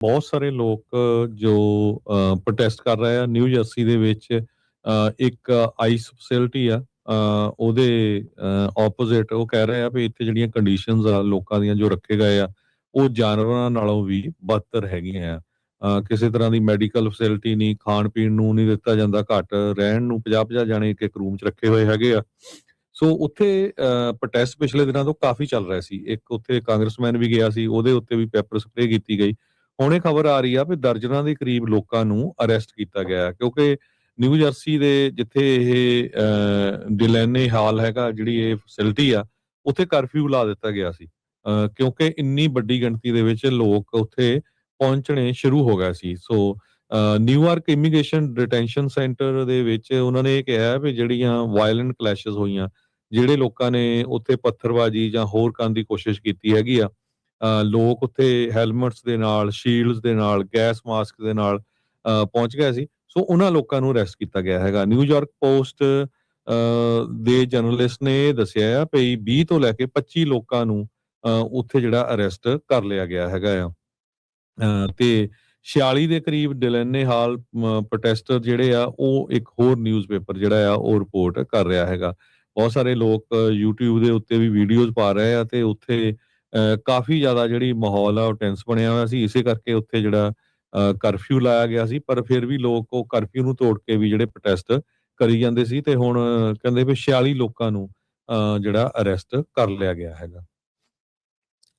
ਬਹੁਤ ਸਾਰੇ ਲੋਕ ਜੋ ਪ੍ਰੋਟੈਸਟ ਕਰ ਰਹੇ ਆ ਨਿਊ ਜਰਸੀ ਦੇ ਵਿੱਚ ਇੱਕ ਆਈਸ ਫੈਸਿਲਿਟੀ ਆ ਉਹਦੇ ਆਪੋਜ਼ਿਟ ਉਹ ਕਹਿ ਰਹੇ ਆ ਵੀ ਇੱਥੇ ਜਿਹੜੀਆਂ ਕੰਡੀਸ਼ਨਸ ਆ ਲੋਕਾਂ ਦੀਆਂ ਜੋ ਰੱਖੇ ਗਏ ਆ ਉਹ ਜਾਨਵਰਾਂ ਨਾਲੋਂ ਵੀ ਬਦਤਰ ਹੈਗੀਆਂ ਆ। ਕਿਸੇ ਤਰ੍ਹਾਂ ਦੀ ਮੈਡੀਕਲ ਫੈਸਿਲਿਟੀ ਨਹੀਂ, ਖਾਣ ਪੀਣ ਨੂੰ ਨਹੀਂ ਦਿੱਤਾ ਜਾਂਦਾ, ਘੱਟ ਰਹਿਣ ਨੂੰ 50-50 ਜਾਣੇ ਇੱਕ ਰੂਮ 'ਚ ਰੱਖੇ ਹੋਏ ਹੈਗੇ ਆ। ਸੋ ਉੱਥੇ ਪ੍ਰੋਟੈਸਟ ਪਿਛਲੇ ਦਿਨਾਂ ਤੋਂ ਕਾਫੀ ਚੱਲ ਰਿਹਾ ਸੀ। ਇੱਕ ਉੱਥੇ ਕਾਂਗਰਸਮੈਨ ਵੀ ਗਿਆ ਸੀ, ਉਹਦੇ ਉੱਤੇ ਵੀ ਪੈਪਰ ਸਪਰੇਅ ਕੀਤੀ ਗਈ। ਹੁਣ ਇਹ ਖਬਰ ਆ ਰਹੀ ਆ ਵੀ ਦਰਜਨਾਂ ਦੇ ਕਰੀਬ ਲੋਕਾਂ ਨੂੰ ਅਰੈਸਟ ਕੀਤਾ ਗਿਆ ਹੈ, ਕਿਉਂਕਿ ਨਿਊ ਜਰਸੀ ਦੇ ਜਿੱਥੇ ਇਹ ਡਿਲੈਨੇ ਹਾਲ ਹੈਗਾ, ਜਿਹੜੀ ਇਹ ਫੈਸਿਲਿਟੀ ਆ, ਉੱਥੇ ਕਰਫਿਊ ਲਾ ਦਿੱਤਾ ਗਿਆ ਸੀ, ਕਿਉਂਕਿ ਇੰਨੀ ਵੱਡੀ ਗਿਣਤੀ ਦੇ ਵਿੱਚ ਲੋਕ ਉੱਥੇ ਪਹੁੰਚਣੇ ਸ਼ੁਰੂ ਹੋ ਗਏ ਸੀ। ਸੋ ਨਿਊਯਾਰਕ ਇਮੀਗ੍ਰੇਸ਼ਨ ਡਿਟੈਂਸ਼ਨ ਸੈਂਟਰ ਦੇ ਵਿੱਚ ਉਹਨਾਂ ਨੇ ਇਹ ਕਿਹਾ ਵੀ ਜਿਹੜੀਆਂ ਵਾਇਲੈਂਟ ਕਲੈਸ਼ਸ ਹੋਈਆਂ, ਜਿਹੜੇ ਲੋਕਾਂ ਨੇ ਉੱਥੇ ਪੱਥਰਬਾਜ਼ੀ ਜਾਂ ਹੋਰ ਕਰਨ ਦੀ ਕੋਸ਼ਿਸ਼ ਕੀਤੀ ਹੈਗੀ ਆ, ਲੋਕ ਉੱਥੇ ਹੈਲਮਟਸ ਦੇ ਨਾਲ, ਸ਼ੀਲਡਸ ਦੇ ਨਾਲ, ਗੈਸ ਮਾਸਕ ਦੇ ਨਾਲ ਪਹੁੰਚ ਗਏ ਸੀ। ਸੋ ਉਹਨਾਂ ਲੋਕਾਂ ਨੂੰ ਅਰੈਸਟ ਕੀਤਾ ਗਿਆ ਹੈਗਾ। ਨਿਊਯਾਰਕ ਪੋਸਟ ਦੇ ਜਰਨਲਿਸਟ ਨੇ ਇਹ ਦੱਸਿਆ ਆ ਵੀ 20 ਤੋਂ ਲੈ ਕੇ 25 ਲੋਕਾਂ ਨੂੰ ਉੱਥੇ ਜਿਹੜਾ ਅਰੈਸਟ ਕਰ ਲਿਆ ਗਿਆ ਹੈਗਾ ਆ। ਤੇ 46 ਦੇ ਕਰੀਬ ਡਿਲੈਨੇ ਹਾਲ ਪ੍ਰੋਟੈਸਟਰ ਜਿਹੜੇ ਆ ਉਹ ਇੱਕ ਹੋਰ ਨਿਊਜ਼ਪੇਪਰ ਜਿਹੜਾ ਆ ਉਹ ਰਿਪੋਰਟ ਕਰ ਰਿਹਾ ਹੈਗਾ। ਬਹੁਤ ਸਾਰੇ ਲੋਕ YouTube ਦੇ ਉੱਤੇ ਵੀ ਵੀਡੀਓਜ਼ ਪਾ ਰਹੇ ਆ ਤੇ ਉੱਥੇ ਕਾਫੀ ਜ਼ਿਆਦਾ ਜਿਹੜੀ ਮਾਹੌਲ ਆ ਉਹ ਟੈਂਸ ਬਣਿਆ ਹੋਇਆ ਸੀ। ਇਸੇ ਕਰਕੇ ਉੱਥੇ ਜਿਹੜਾ ਕਰਫਿਊ ਲਾਇਆ ਗਿਆ ਸੀ, ਪਰ ਫਿਰ ਵੀ ਲੋਕ ਉਹ ਕਰਫਿਊ ਨੂੰ ਤੋੜ ਕੇ ਵੀ ਜਿਹੜੇ ਪ੍ਰੋਟੈਸਟ ਕਰੀ ਜਾਂਦੇ ਸੀ ਤੇ ਹੁਣ ਕਹਿੰਦੇ ਵੀ 46 ਲੋਕਾਂ ਨੂੰ ਜਿਹੜਾ ਅਰੈਸਟ ਕਰ ਲਿਆ ਗਿਆ ਹੈਗਾ।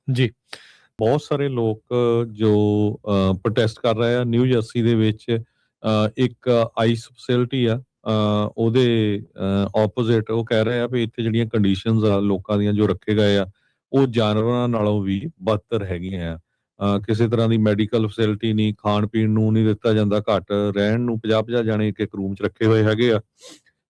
ਜੀ। ਬਹੁਤ ਸਾਰੇ ਲੋਕ ਜੋ ਪ੍ਰੋਟੈਸਟ ਕਰ ਰਹੇ ਆ ਨਿਊ ਜਰਸੀ ਦੇ ਵਿੱਚ ਇੱਕ ਆਈਸ ਫੈਸਿਲਿਟੀ ਆ ਉਹਦੇ ਆਪੋਜ਼ਿਟ ਉਹ ਕਹਿ ਰਹੇ ਆ ਵੀ ਇੱਥੇ ਜਿਹੜੀਆਂ ਕੰਡੀਸ਼ਨਸ ਆ ਲੋਕਾਂ ਦੀਆਂ ਜੋ ਰੱਖੇ ਗਏ ਆ ਉਹ ਜਾਨਵਰਾਂ ਨਾਲੋਂ ਵੀ ਬਦਤਰ ਹੈਗੀਆਂ ਆ। ਕਿਸੇ ਤਰ੍ਹਾਂ ਦੀ ਮੈਡੀਕਲ ਫੈਸਿਲਿਟੀ ਨਹੀਂ, ਖਾਣ ਪੀਣ ਨੂੰ ਨਹੀਂ ਦਿੱਤਾ ਜਾਂਦਾ, ਘੱਟ ਰਹਿਣ ਨੂੰ 50-50 ਜਾਣੇ ਇੱਕ ਰੂਮ 'ਚ ਰੱਖੇ ਹੋਏ ਹੈਗੇ ਆ।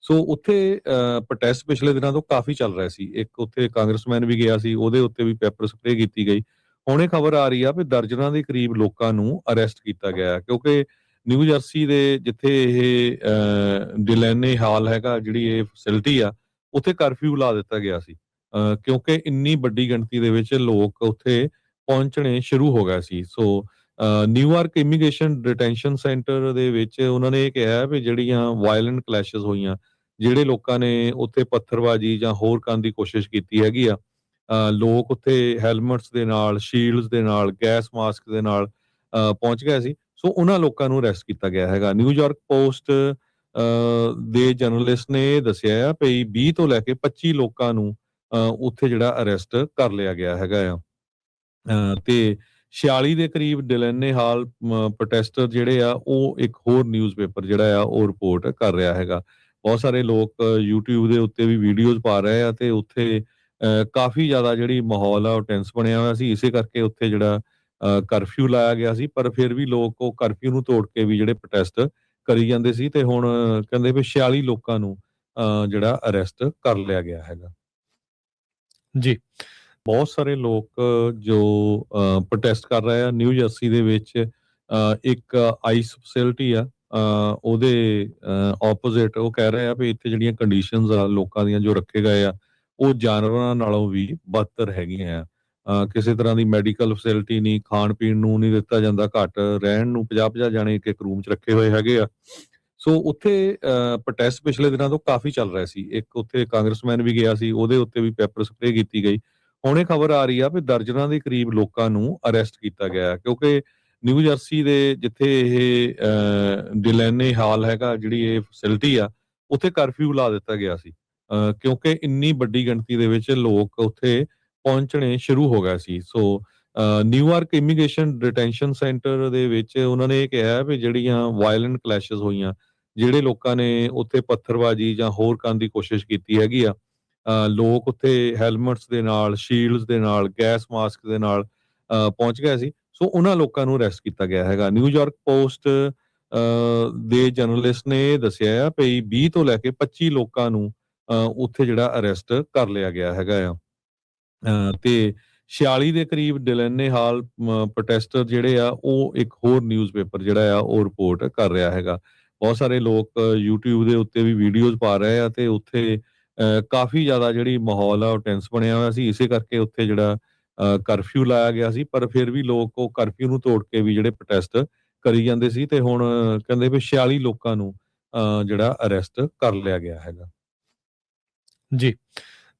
ਸੋ ਉੱਥੇ ਪ੍ਰੋਟੈਸਟ ਪਿਛਲੇ ਦਿਨਾਂ ਤੋਂ ਕਾਫੀ ਚੱਲ ਰਿਹਾ ਸੀ। ਇੱਕ ਉੱਥੇ ਕਾਂਗਰਸਮੈਨ ਵੀ ਗਿਆ ਸੀ, ਉਹਦੇ ਉੱਤੇ ਵੀ ਪੈਪਰ ਸਪਰੇਅ ਕੀਤੀ ਗਈ। ਹੁਣ ਇਹ ਖਬਰ ਆ ਰਹੀ ਆ ਵੀ ਦਰਜਨਾਂ ਦੇ ਕਰੀਬ ਲੋਕਾਂ ਨੂੰ ਅਰੈਸਟ ਕੀਤਾ ਗਿਆ ਹੈ, ਕਿਉਂਕਿ ਨਿਊ ਜਰਸੀ ਦੇ ਜਿੱਥੇ ਇਹ ਡਿਲੈਨੇ ਹਾਲ ਹੈਗਾ, ਜਿਹੜੀ ਇਹ ਫੈਸਿਲਿਟੀ ਆ, ਉੱਥੇ ਕਰਫਿਊ ਲਾ ਦਿੱਤਾ ਗਿਆ ਸੀ, ਕਿਉਂਕਿ ਇੰਨੀ ਵੱਡੀ ਗਿਣਤੀ ਦੇ ਵਿੱਚ ਲੋਕ ਉੱਥੇ ਪਹੁੰਚਣੇ ਸ਼ੁਰੂ ਹੋ ਗਏ ਸੀ। ਸੋ ਨਿਊਯਾਰਕ ਇਮੀਗ੍ਰੇਸ਼ਨ ਡਿਟੈਂਸ਼ਨ ਸੈਂਟਰ ਦੇ ਵਿੱਚ ਉਹਨਾਂ ਨੇ ਇਹ ਕਿਹਾ ਵੀ ਜਿਹੜੀਆਂ ਵਾਇਲੈਂਟ ਕਲੈਸ਼ਸ ਹੋਈਆਂ, ਜਿਹੜੇ ਲੋਕਾਂ ਨੇ ਉੱਥੇ ਪੱਥਰਬਾਜ਼ੀ ਜਾਂ ਹੋਰ ਕਰਨ ਦੀ ਕੋਸ਼ਿਸ਼ ਕੀਤੀ ਹੈਗੀ ਆ, ਲੋਕ ਉੱਥੇ ਹੈਲਮਟਸ ਦੇ ਨਾਲ, ਸ਼ੀਲਡਸ ਦੇ ਨਾਲ, ਗੈਸ ਮਾਸਕ ਦੇ ਨਾਲ ਪਹੁੰਚ ਗਏ ਸੀ। ਸੋ ਉਹਨਾਂ ਲੋਕਾਂ ਨੂੰ ਅਰੈਸਟ ਕੀਤਾ ਗਿਆ ਹੈਗਾ। ਨਿਊਯਾਰਕ ਪੋਸਟ ਦੇ ਜਰਨਲਿਸਟ ਨੇ ਇਹ ਦੱਸਿਆ ਆ ਵੀ 20 ਤੋਂ ਲੈ ਕੇ 25 ਲੋਕਾਂ ਨੂੰ ਉੱਥੇ ਜਿਹੜਾ ਅਰੈਸਟ ਕਰ ਲਿਆ ਗਿਆ ਹੈਗਾ ਆ। ਤੇ 46 ਦੇ ਕਰੀਬ ਡਿਲੈਨੇ ਹਾਲ ਪ੍ਰੋਟੈਸਟਰ ਜਿਹੜੇ ਆ ਉਹ ਇੱਕ ਹੋਰ ਨਿਊਜ਼ਪੇਪਰ ਜਿਹੜਾ ਆ ਉਹ ਰਿਪੋਰਟ ਕਰ ਰਿਹਾ ਹੈਗਾ। ਬਹੁਤ ਸਾਰੇ ਲੋਕ YouTube ਦੇ ਉੱਤੇ ਵੀ ਵੀਡੀਓਜ਼ ਪਾ ਰਹੇ ਆ ਤੇ ਉੱਥੇ ਕਾਫੀ ਜ਼ਿਆਦਾ ਜਿਹੜੀ ਮਾਹੌਲ ਆ ਉਹ ਟੈਂਸ ਬਣਿਆ ਹੋਇਆ ਸੀ। ਇਸੇ ਕਰਕੇ ਉੱਥੇ ਜਿਹੜਾ ਕਰਫਿਊ ਲਾਇਆ ਗਿਆ ਸੀ, ਪਰ ਫਿਰ ਵੀ ਲੋਕ ਉਹ ਕਰਫਿਊ ਨੂੰ ਤੋੜ ਕੇ ਵੀ ਜਿਹੜੇ ਪ੍ਰੋਟੈਸਟ ਕਰੀ ਜਾਂਦੇ ਸੀ ਤੇ ਹੁਣ ਕਹਿੰਦੇ ਵੀ 46 ਲੋਕਾਂ ਨੂੰ ਜਿਹੜਾ ਅਰੈਸਟ ਕਰ ਲਿਆ ਗਿਆ ਹੈਗਾ। ਜੀ। ਬਹੁਤ ਸਾਰੇ ਲੋਕ ਜੋ ਪ੍ਰੋਟੈਸਟ ਕਰ ਰਹੇ ਆ ਨਿਊ ਜਰਸੀ ਦੇ ਵਿੱਚ ਇੱਕ ਆਈਸ ਫੈਸਿਲਿਟੀ ਆ ਉਹਦੇ ਆਪੋਜ਼ਿਟ ਉਹ ਕਹਿ ਰਹੇ ਆ ਵੀ ਇੱਥੇ ਜਿਹੜੀਆਂ ਕੰਡੀਸ਼ਨਸ ਆ ਲੋਕਾਂ ਦੀਆਂ ਜੋ ਰੱਖੇ ਗਏ ਆ ਉਹ ਜਾਨਵਰਾਂ ਨਾਲੋਂ ਵੀ ਬਦਤਰ ਹੈਗੀਆਂ ਆ। ਕਿਸੇ ਤਰ੍ਹਾਂ ਦੀ ਮੈਡੀਕਲ ਫੈਸਿਲਿਟੀ ਨਹੀਂ, ਖਾਣ ਪੀਣ ਨੂੰ ਨਹੀਂ ਦਿੱਤਾ ਜਾਂਦਾ, ਘੱਟ ਰਹਿਣ ਨੂੰ 50-50 ਜਾਣੇ ਇੱਕ ਰੂਮ 'ਚ ਰੱਖੇ ਹੋਏ ਹੈਗੇ ਆ। ਸੋ ਉੱਥੇ ਪ੍ਰੋਟੈਸਟ ਪਿਛਲੇ ਦਿਨਾਂ ਤੋਂ ਕਾਫੀ ਚੱਲ ਰਿਹਾ ਸੀ। ਇੱਕ ਉੱਥੇ ਕਾਂਗਰਸਮੈਨ ਵੀ ਗਿਆ ਸੀ, ਉਹਦੇ ਉੱਤੇ ਵੀ ਪੈਪਰ ਸਪਰੇਅ ਕੀਤੀ ਗਈ। ਹੁਣ ਇਹ ਖਬਰ ਆ ਰਹੀ ਆ ਵੀ ਦਰਜਨਾਂ ਦੇ ਕਰੀਬ ਲੋਕਾਂ ਨੂੰ ਅਰੈਸਟ ਕੀਤਾ ਗਿਆ ਹੈ, ਕਿਉਂਕਿ ਨਿਊ ਜਰਸੀ ਦੇ ਜਿੱਥੇ ਇਹ ਡਿਲੈਨੇ ਹਾਲ ਹੈਗਾ, ਜਿਹੜੀ ਇਹ ਫੈਸਿਲਿਟੀ ਆ, ਉੱਥੇ ਕਰਫਿਊ ਲਾ ਦਿੱਤਾ ਗਿਆ ਸੀ, ਕਿਉਂਕਿ ਇੰਨੀ ਵੱਡੀ ਗਿਣਤੀ ਦੇ ਵਿੱਚ ਲੋਕ ਉੱਥੇ ਪਹੁੰਚਣੇ ਸ਼ੁਰੂ ਹੋ ਗਏ ਸੀ। ਸੋ ਨਿਊਯਾਰਕ ਇਮੀਗ੍ਰੇਸ਼ਨ ਡਿਟੈਂਸ਼ਨ ਸੈਂਟਰ ਦੇ ਵਿੱਚ ਉਹਨਾਂ ਨੇ ਇਹ ਕਿਹਾ ਵੀ ਜਿਹੜੀਆਂ ਵਾਇਲੈਂਟ ਕਲੈਸ਼ਸ ਹੋਈਆਂ, ਜਿਹੜੇ ਲੋਕਾਂ ਨੇ ਉੱਥੇ ਪੱਥਰਬਾਜ਼ੀ ਜਾਂ ਹੋਰ ਕਰਨ ਦੀ ਕੋਸ਼ਿਸ਼ ਕੀਤੀ ਹੈਗੀ ਆ, ਲੋਕ ਉੱਥੇ ਹੈਲਮਟਸ ਦੇ ਨਾਲ, ਸ਼ੀਲਡਸ ਦੇ ਨਾਲ, ਗੈਸ ਮਾਸਕ ਦੇ ਨਾਲ ਪਹੁੰਚ ਗਏ ਸੀ। ਸੋ ਉਹਨਾਂ ਲੋਕਾਂ ਨੂੰ ਅਰੈਸਟ ਕੀਤਾ ਗਿਆ ਹੈਗਾ। ਨਿਊਯਾਰਕ ਪੋਸਟ ਦੇ ਜਰਨਲਿਸਟ ਨੇ ਇਹ ਦੱਸਿਆ ਆ ਵੀ 20 ਤੋਂ ਲੈ ਕੇ 25 ਲੋਕਾਂ ਨੂੰ ਉੱਥੇ ਜਿਹੜਾ ਅਰੈਸਟ ਕਰ ਲਿਆ ਗਿਆ ਹੈਗਾ ਆ। ਤੇ 46 ਦੇ ਕਰੀਬ ਡਿਲੈਨੇ ਹਾਲ ਪ੍ਰੋਟੈਸਟਰ ਜਿਹੜੇ ਆ ਉਹ ਇੱਕ ਹੋਰ ਨਿਊਜ਼ਪੇਪਰ ਜਿਹੜਾ ਆ ਉਹ ਰਿਪੋਰਟ ਕਰ ਰਿਹਾ ਹੈਗਾ। ਬਹੁਤ ਸਾਰੇ ਲੋਕ YouTube ਦੇ ਉੱਤੇ ਵੀ ਵੀਡੀਓਜ਼ ਪਾ ਰਹੇ ਆ ਤੇ ਉੱਥੇ ਕਾਫੀ ਜ਼ਿਆਦਾ ਜਿਹੜੀ ਮਾਹੌਲ ਆ ਉਹ ਟੈਂਸ ਬਣਿਆ ਹੋਇਆ ਸੀ। ਇਸੇ ਕਰਕੇ ਉੱਥੇ ਜਿਹੜਾ ਕਰਫਿਊ ਲਾਇਆ ਗਿਆ ਸੀ, ਪਰ ਫਿਰ ਵੀ ਲੋਕ ਉਹ ਕਰਫਿਊ ਨੂੰ ਤੋੜ ਕੇ ਵੀ ਜਿਹੜੇ ਪ੍ਰੋਟੈਸਟ ਕਰੀ ਜਾਂਦੇ ਸੀ ਤੇ ਹੁਣ ਕਹਿੰਦੇ ਵੀ 46 ਲੋਕਾਂ ਨੂੰ ਜਿਹੜਾ ਅਰੈਸਟ ਕਰ ਲਿਆ ਗਿਆ ਹੈਗਾ। ਜੀ।